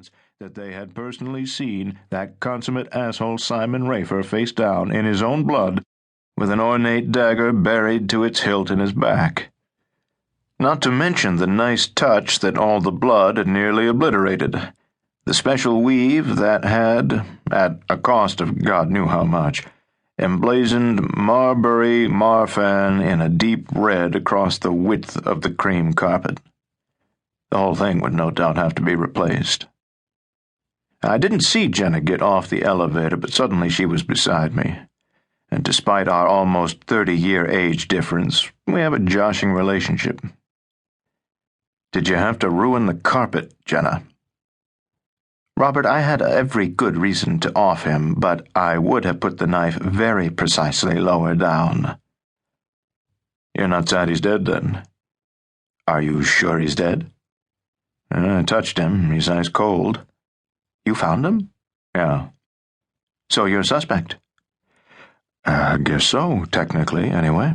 evidence that they had personally seen that consummate asshole Simon Rafer face down in his own blood with an ornate dagger buried to its hilt in his back. Not to mention the nice touch that all the blood had nearly obliterated. The special weave that had, at a cost of God knew how much, emblazoned Marbury Marfan in a deep red across the width of the cream carpet. The whole thing would no doubt have to be replaced. I didn't see Jenna get off the elevator, but suddenly she was beside me. And despite our almost 30-year age difference, we have a joshing relationship. Did you have to ruin the carpet, Jenna? Robert, I had every good reason to off him, but I would have put the knife very precisely lower down. You're not sad he's dead, then? Are you sure he's dead? I touched him. He's ice cold. You found him? Yeah. So you're a suspect? I guess so, technically, anyway.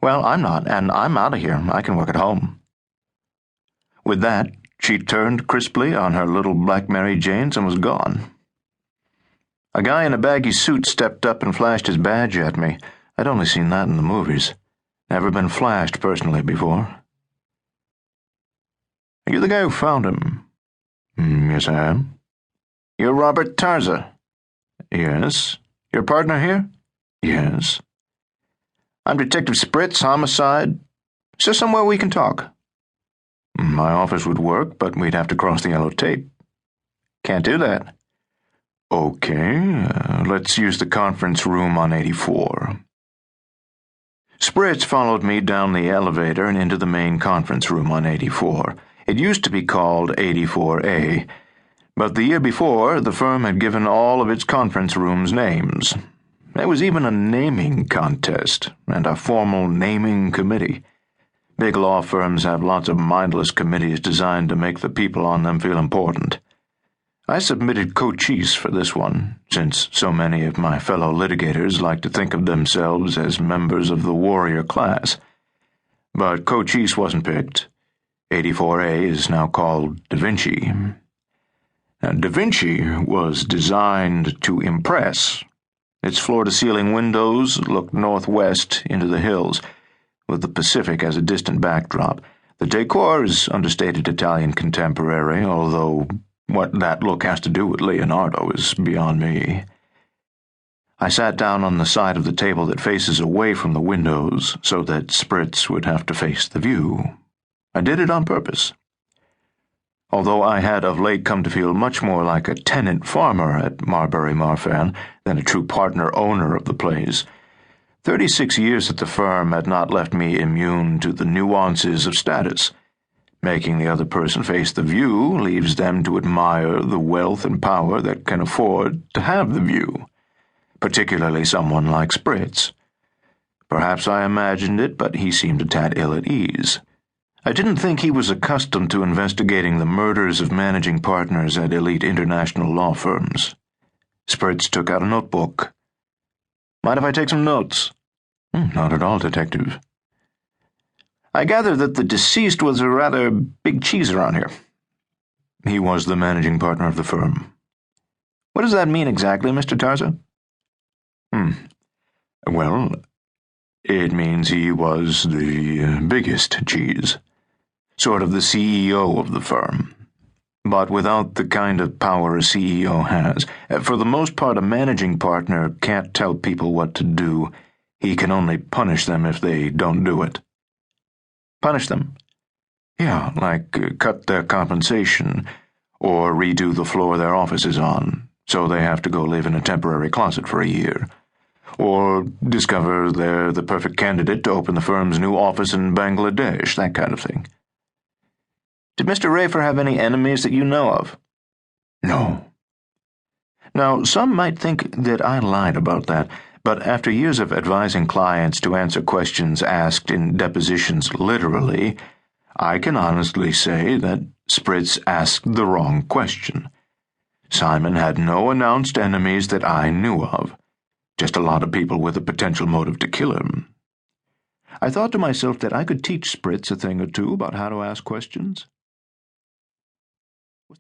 Well, I'm not, and I'm out of here. I can work at home. With that, she turned crisply on her little black Mary Janes and was gone. A guy in a baggy suit stepped up and flashed his badge at me. I'd only seen that in the movies. Never been flashed personally before. Are you the guy who found him? Yes, I am. You're Robert Tarza? Yes. Your partner here? Yes. I'm Detective Spritz, homicide. Is there somewhere we can talk? My office would work, but we'd have to cross the yellow tape. Can't do that. Okay, let's use the conference room on 84. Spritz followed me down the elevator and into the main conference room on 84. It used to be called 84A, but the year before, the firm had given all of its conference rooms names. There was even a naming contest and a formal naming committee. Big law firms have lots of mindless committees designed to make the people on them feel important. I submitted co-chiefs for this one, since so many of my fellow litigators like to think of themselves as members of the warrior class. But co-chiefs wasn't picked. 84A is now called Da Vinci. Now, Da Vinci was designed to impress. Its floor-to-ceiling windows looked northwest into the hills, with the Pacific as a distant backdrop. The decor is understated Italian contemporary, although what that look has to do with Leonardo is beyond me. I sat down on the side of the table that faces away from the windows so that Spritz would have to face the view. I did it on purpose. Although I had of late come to feel much more like a tenant farmer at Marbury Marfan than a true partner-owner of the place, 36 years at the firm had not left me immune to the nuances of status. Making the other person face the view leaves them to admire the wealth and power that can afford to have the view, particularly someone like Spritz. Perhaps I imagined it, but he seemed a tad ill at ease. I didn't think he was accustomed to investigating the murders of managing partners at elite international law firms. Spritz took out a notebook. Mind if I take some notes? Not at all, Detective. I gather that the deceased was a rather big cheese around here. He was the managing partner of the firm. What does that mean exactly, Mr. Tarza? Well, it means he was the biggest cheese. Sort of the CEO of the firm. But without the kind of power a CEO has. For the most part, a managing partner can't tell people what to do. He can only punish them if they don't do it. Punish them? Yeah, like cut their compensation, or redo the floor their office is on, so they have to go live in a temporary closet for a year. Or discover they're the perfect candidate to open the firm's new office in Bangladesh, that kind of thing. Did Mr. Rafer have any enemies that you know of? No. Now, some might think that I lied about that, but after years of advising clients to answer questions asked in depositions literally, I can honestly say that Spritz asked the wrong question. Simon had no announced enemies that I knew of, just a lot of people with a potential motive to kill him. I thought to myself that I could teach Spritz a thing or two about how to ask questions.